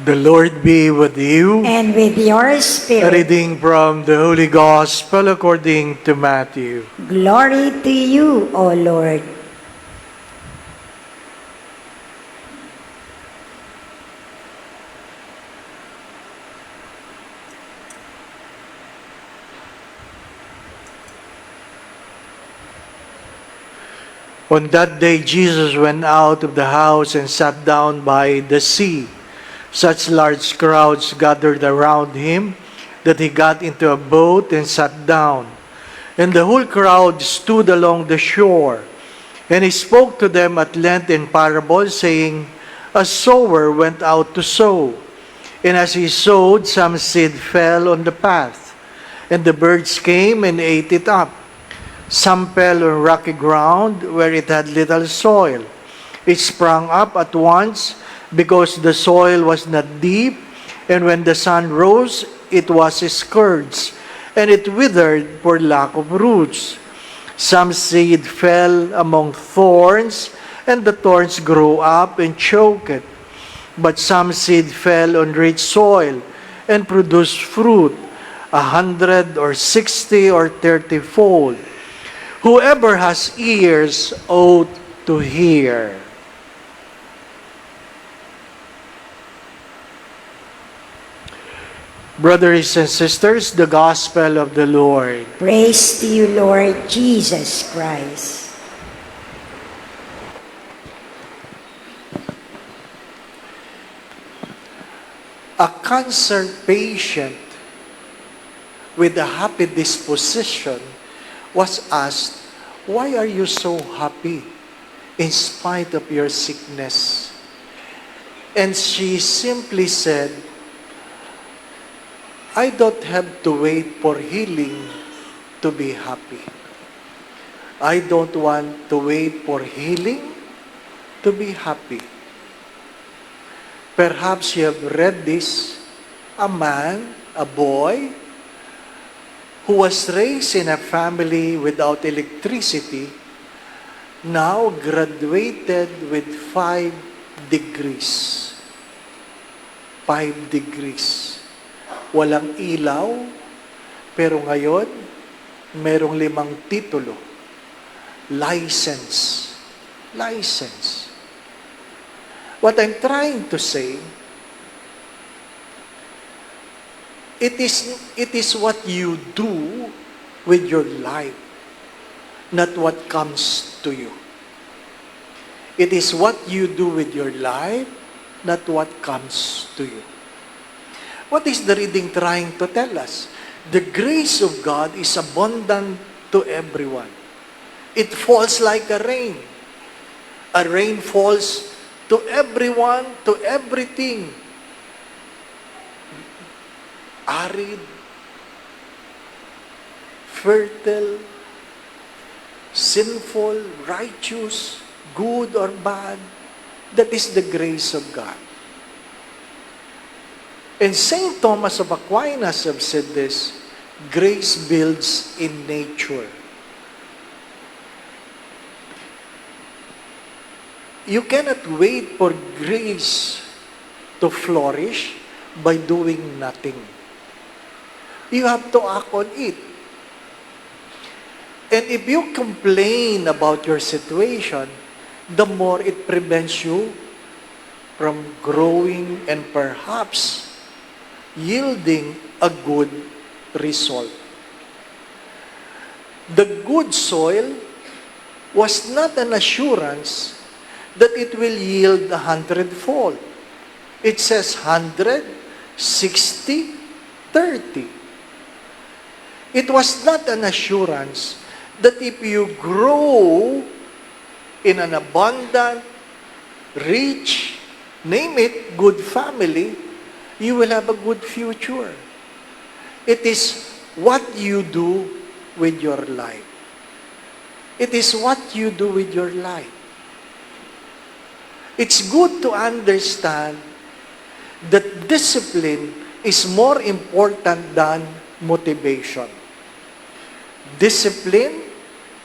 The Lord be with you. And with your A spirit. reading from the Holy Gospel according to Matthew. Glory to you, O Lord. On that day, Jesus went out of the house and sat down by the sea. Such large crowds gathered around him that he got into a boat and sat down. And the whole crowd stood along the shore. And he spoke to them at length in parables, saying, A sower went out to sow. And as he sowed, some seed fell on the path, and the birds came and ate it up. Some fell on rocky ground where it had little soil. It sprang up at once because the soil was not deep, and when the sun rose, it was scourged, and it withered for lack of roots. Some seed fell among thorns, and the thorns grew up and choked it. But some seed fell on rich soil and produced fruit, 100 or 60 or 30-fold. Whoever has ears ought to hear. Brothers and sisters, the Gospel of the Lord. Praise to you, Lord Jesus Christ. A cancer patient with a happy disposition was asked, "Why are you so happy in spite of your sickness?" And she simply said, "I don't have to wait for healing to be happy. I don't want to wait for healing to be happy." Perhaps you have read this, a man, a boy, who was raised in a family without electricity, now graduated with 5 degrees. 5 degrees. Walang ilaw, pero ngayon, merong 5 titulo. License. License. What I'm trying to say, it is what you do with your life, not what comes to you. It is what you do with your life, not what comes to you. What is the reading trying to tell us? The grace of God is abundant to everyone. It falls like a rain. A rain falls to everyone, to everything. Arid, fertile, sinful, righteous, good or bad. That is the grace of God. And St. Thomas of Aquinas have said this, grace builds in nature. You cannot wait for grace to flourish by doing nothing. You have to act on it. And if you complain about your situation, the more it prevents you from growing and perhaps yielding a good result. The good soil was not an assurance that it will yield 100-fold. It says 100, 60, 30. It was not an assurance that if you grow in an abundant, rich, name it, good family, you will have a good future. It is what you do with your life. It is what you do with your life. It's good to understand that discipline is more important than motivation. Discipline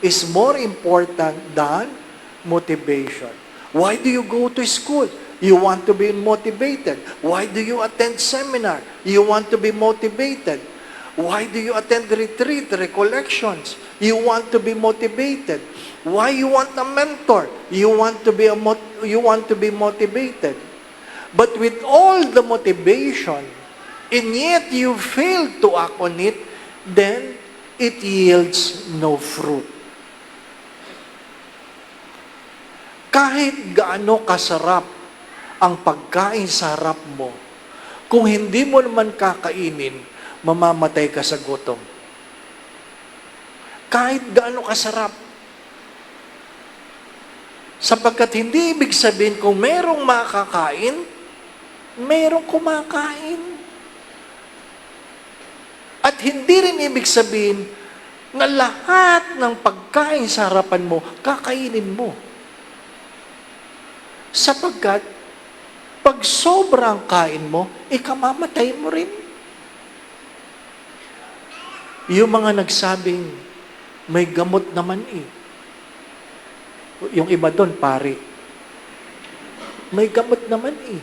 is more important than motivation. Why do you go to school? You want to be motivated. Why do you attend seminar? You want to be motivated. Why do you attend retreat, recollections? You want to be motivated. Why you want a mentor? You want to be motivated. But with all the motivation, and yet you fail to act on it, then it yields no fruit. Kahit gaano kasarap ang pagkain sa harap mo, kung hindi mo naman kakainin, mamamatay ka sa gutom. Kahit gaano kasarap. Sapagkat hindi ibig sabihin kung merong makakain, merong kumakain. At hindi rin ibig sabihin na lahat ng pagkain sa harapan mo, kakainin mo. Sapagkat, pag sobrang kain mo, ikamamatay mo rin. Yung mga nagsabing, may gamot naman eh. Yung iba doon, pare. May gamot naman eh.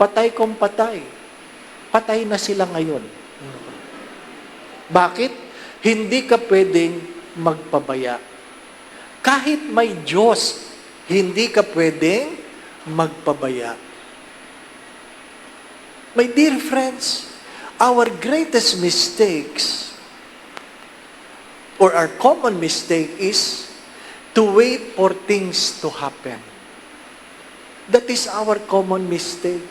Patay kung patay. Patay na sila ngayon. Bakit? Hindi ka pwedeng magpabaya. Kahit may Diyos, hindi ka pwedeng magpabaya. My dear friends, our greatest mistakes or our common mistake is to wait for things to happen. That is our common mistake.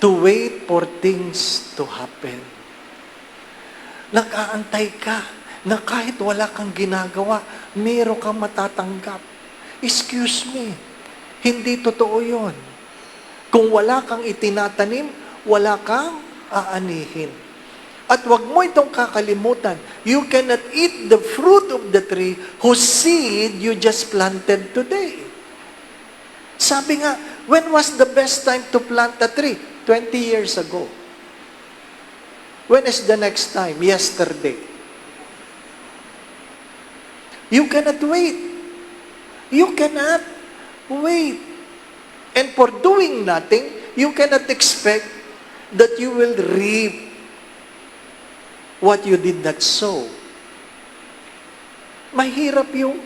To wait for things to happen. Nag-aantay ka na kahit wala kang ginagawa, meron kang matatanggap. Excuse me, hindi totoo yun. Kung wala kang itinatanim, wala kang aanihin. At wag mo itong kakalimutan, you cannot eat the fruit of the tree whose seed you just planted today. Sabi nga, when was the best time to plant a tree? 20 years ago. When is the next time? Yesterday. You cannot wait. You cannot wait. And for doing nothing, you cannot expect that you will reap what you did not sow. Mahirap yung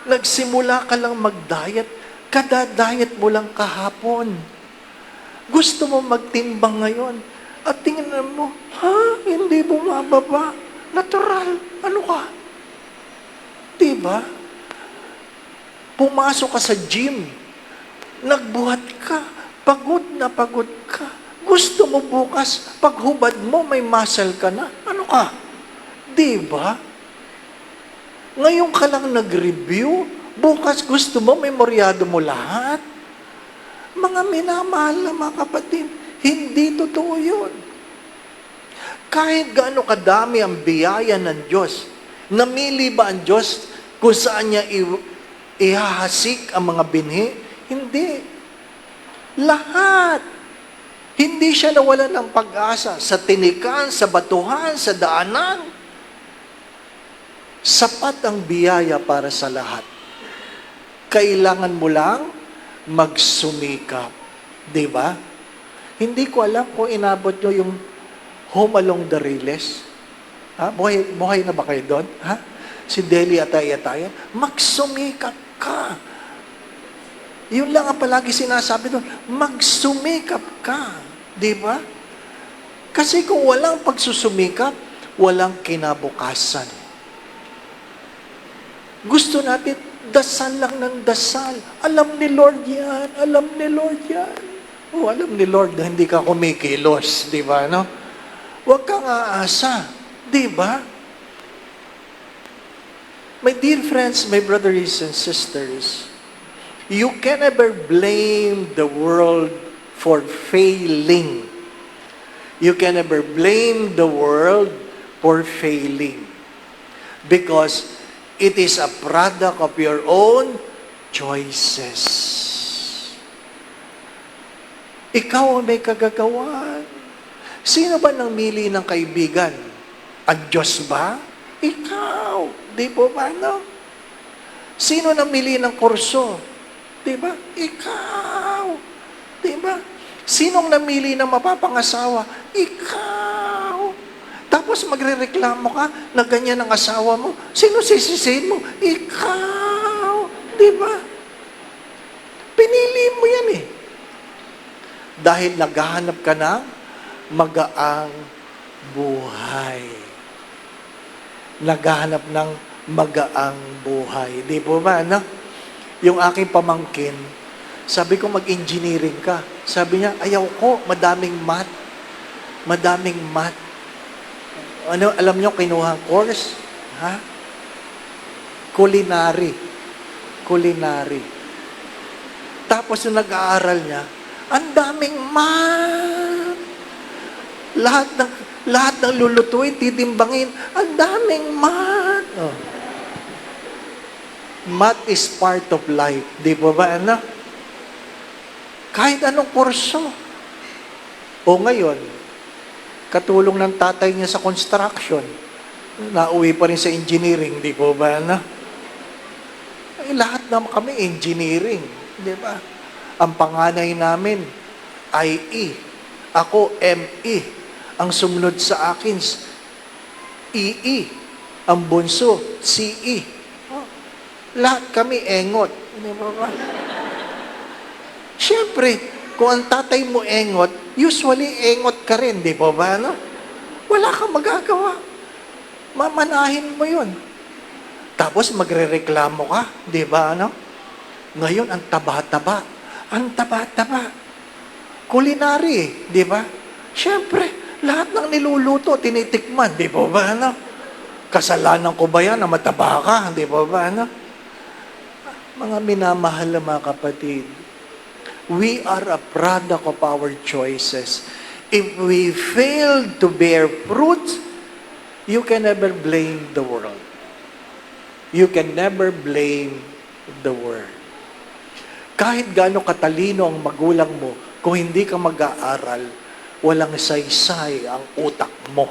nagsimula ka lang mag-diet, kada-diet mo lang kahapon. Gusto mo magtimbang ngayon, at tingnan mo, hindi bumababa. Natural. Ano ka? Diba? Pumasok ka sa gym, nagbuhat ka, pagod na pagod ka. Gusto mo bukas, paghubad mo, may muscle ka na. Ano ka? Diba? Ngayon ka lang nag-review, bukas gusto mo, memoryado mo lahat. Mga minamahal na mga kapatid, hindi totoo yun. Kahit gaano kadami ang biyaya ng Diyos, namili ba ang Diyos kung saan niya ihahasik ang mga binhi? Hindi. Lahat. Hindi siya nawalan ng pag-asa sa tinikan, sa batuhan, sa daanan. Sapat ang biyaya para sa lahat. Kailangan mo lang magsumikap. Diba? Hindi ko alam kung inabot nyo yung Home Along the Riles. Buhay na ba kayo doon? Si Deli Atay-Atayan. Magsumikap ka. Yun lang ang palagi sinasabi doon. Magsumikap ka. Diba? Kasi kung walang pagsusumikap, walang kinabukasan. Gusto natin, dasal lang ng dasal. Alam ni Lord yan. Alam ni Lord yan. Alam ni Lord na hindi ka kumikilos. Diba, no? Huwag kang aasa. Diba? My dear friends, my brothers and sisters, you can never blame the world for failing. You can never blame the world for failing. Because it is a product of your own choices. Ikaw ang may kagagawan. Sino ba nang mili ng kaibigan? Ang Diyos ba? Ikaw. Di po ba, no? Sino nang mili ng kurso? Di ba? Ikaw. Di ba? Sinong namili ng mapapangasawa? Ikaw. Tapos magrereklamo ka na ganyan ang asawa mo. Sino sisisihin mo? Ikaw. Di ba? Pinili mo yan eh. Dahil naghahanap ka ng magaang buhay. Naghahanap ng magaang buhay. Di po ba, no? Yung aking pamangkin, sabi ko mag-engineering ka. Sabi niya, ayaw ko, madaming math. Madaming math. Ano, alam niyo, kinuha course? Ha? Culinary. Culinary. Tapos yung nag-aaral niya, ang daming math. Lahat ng lulutuin, titimbangin, ang daming math. Oh. Math is part of life. Di ba ba, anak? Kahit anong kurso. O ngayon, katulong ng tatay niya sa construction, nauwi pa rin sa engineering, di ba ba, anak? Eh, lahat naman kami engineering. Di ba? Ang panganay namin, IE. Ako, ME. Ang sumunod sa akin, EE. Ang bunso, CE. Oh, lahat kami engot. Di ba ba? Siyempre, kung ang tatay mo engot, usually engot ka rin, di ba ba? No? Wala kang magagawa. Mamanahin mo yun. Tapos magrereklamo ka, di ba? No? Ngayon, ang taba-taba. Ang taba-taba. Culinary, di ba? Siyempre, lahat ng niluluto, tinitikman, di ba ba? Ano? Kasalanan ko ba yan na mataba ka, di ba ba? Ano? Mga minamahal na mga kapatid, we are a product of our choices. If we fail to bear fruit, you can never blame the world. You can never blame the world. Kahit gaano katalino ang magulang mo, kung hindi ka mag-aaral, walang saysay ang utak mo.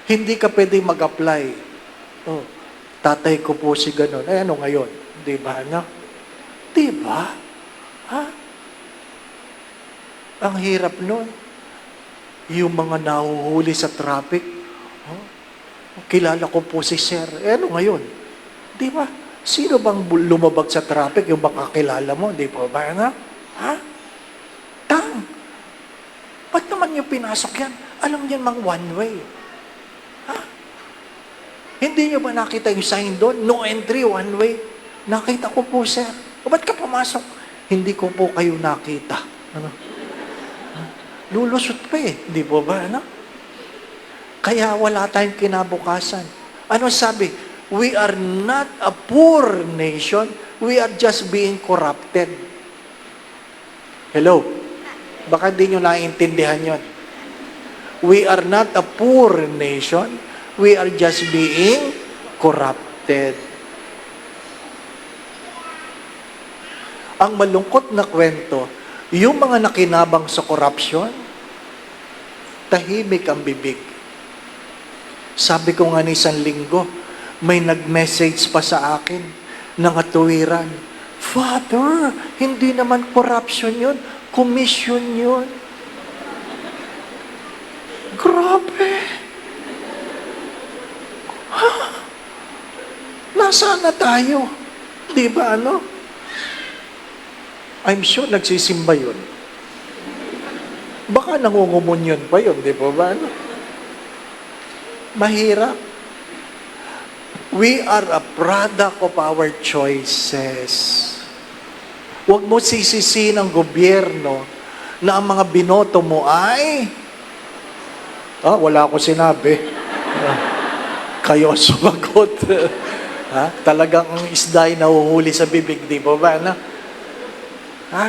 Hindi ka pwede mag-apply. Oh, tatay ko po si ganon. Eh ano ngayon? Di ba, anak? Di ba? Ha? Ang hirap nun. Yung mga nahuhuli sa traffic. Oh, kilala ko po si Sir. Eh ano ngayon? Di ba? Sino bang lumabag sa traffic? Yung baka kilala mo, di ba ba, anak? Ha? Tang! Ba't naman yung pinasok yan? Alam niyan mang one way. Ha? Hindi niyo ba nakita yung sign doon? No entry, one way. Nakita ko po, sir. O ba't ka pumasok? Hindi ko po kayo nakita. Ano? Lulusot pa eh. Di po ba, ano? Kaya wala tayong kinabukasan. Ano sabi? We are not a poor nation. We are just being corrupted. Hello? Baka di nyo naiintindihan yon. We are not a poor nation. We are just being corrupted. Ang malungkot na kwento, yung mga nakinabang sa corruption, tahimik ang bibig. Sabi ko nga ni isang linggo, may nag-message pa sa akin ng atuwiran, Father, hindi naman corruption yun, commission yun. Grabe. Ha? Nasaan na tayo? Di ba ano? I'm sure nagsisimba yun. Baka nangungumunyon pa yun, di ba ba? Ano? Mahirap. We are a product of our choices. Huwag mo sisisihin ang gobyerno na ang mga binoto mo ay wala ko sinabi. Kayo sumagot. Ha? Talagang ang isda ay nahuhuli sa bibig, di ba ba? Na? Ha?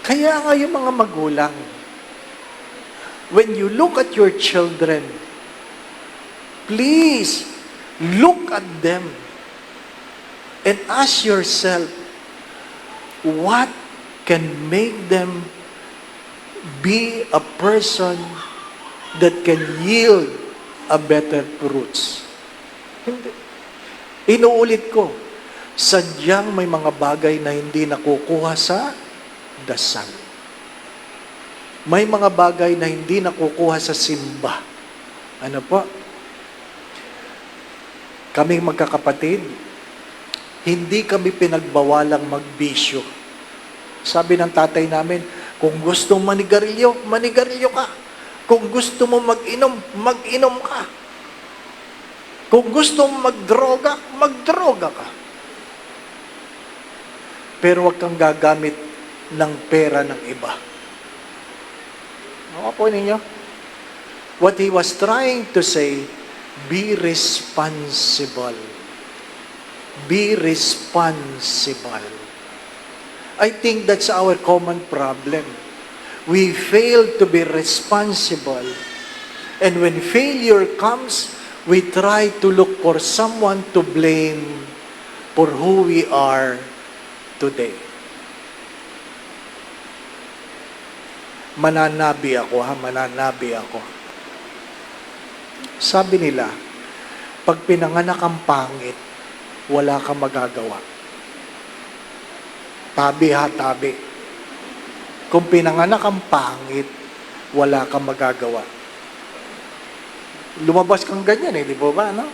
Kaya nga yung mga magulang, when you look at your children, please look at them and ask yourself, what can make them be a person that can yield a better fruits? Inuulit ko, sadyang may mga bagay na hindi nakukuha sa dasal. May mga bagay na hindi nakukuha sa simba. Ano po? Kaming magkakapatid, hindi kami pinagbawalang magbisyo. Sabi ng tatay namin, kung gusto mo manigarilyo, manigarilyo ka. Kung gusto mo mag-inom, mag-inom ka. Kung gusto mo magdroga, magdroga ka. Pero huwag kang gagamit ng pera ng iba. Ano po ninyo? What he was trying to say, be responsible. Be responsible. I think that's our common problem. We fail to be responsible. And when failure comes, we try to look for someone to blame for who we are today. Mananabi ako, mananabi ako. Sabi nila, pag pinanganak ang pangit, wala kang magagawa. Tabi ha, tabi. Kung pinanganak ang pangit, wala kang magagawa. Lumabas kang ganyan di ba, no?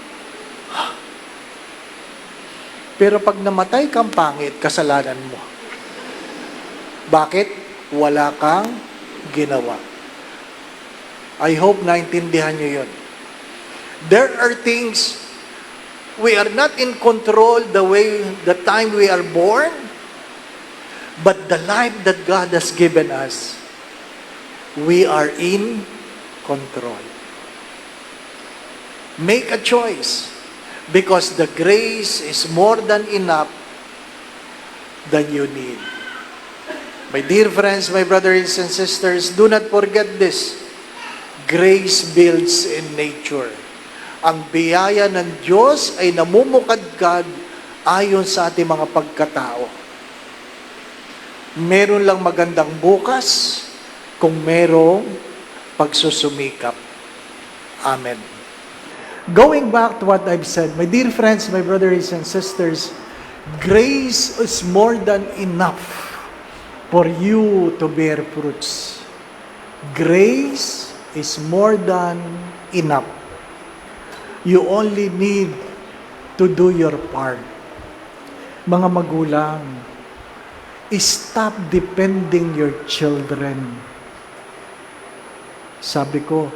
Pero pag namatay kang pangit, kasalanan mo. Bakit? Wala kang ginawa. I hope naintindihan nyo yun. There are things we are not in control the time we are born, but the life that God has given us, we are in control. Make a choice, because the grace is more than enough than you need. My dear friends, my brothers and sisters, do not forget this. Grace builds in nature. Ang biyaya ng Diyos ay namumukadkad ayon sa ating mga pagkatao. Meron lang magandang bukas kung merong pagsusumikap. Amen. Going back to what I've said, my dear friends, my brothers and sisters, grace is more than enough for you to bear fruits. Grace is more than enough. You only need to do your part. Mga magulang, stop depending your children. Sabi ko,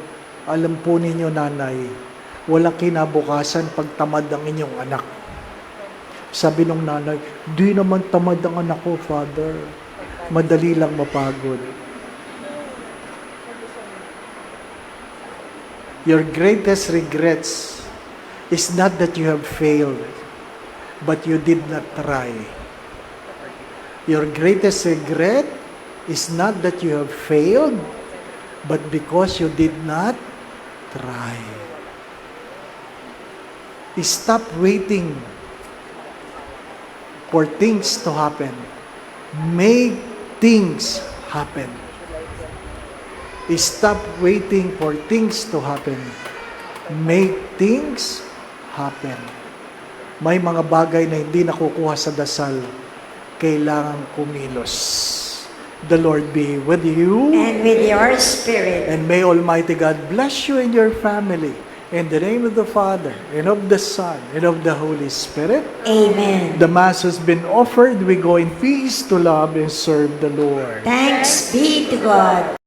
alam po ninyo nanay, walang kinabukasan pag tamad ang inyong anak. Sabi nung nanay, di naman tamad ang anak ko, Father. Madali lang mapagod. Your greatest regrets is not that you have failed, but you did not try. Your greatest regret is not that you have failed, but because you did not try. Stop waiting for things to happen. Make things happen. Stop waiting for things to happen. Make things happen. May mga bagay na hindi nakukuha sa dasal, kailangan kumilos. The Lord be with you. And with your spirit. And may Almighty God bless you and your family. In the name of the Father, and of the Son, and of the Holy Spirit. Amen. The Mass has been offered. We go in peace to love and serve the Lord. Thanks be to God.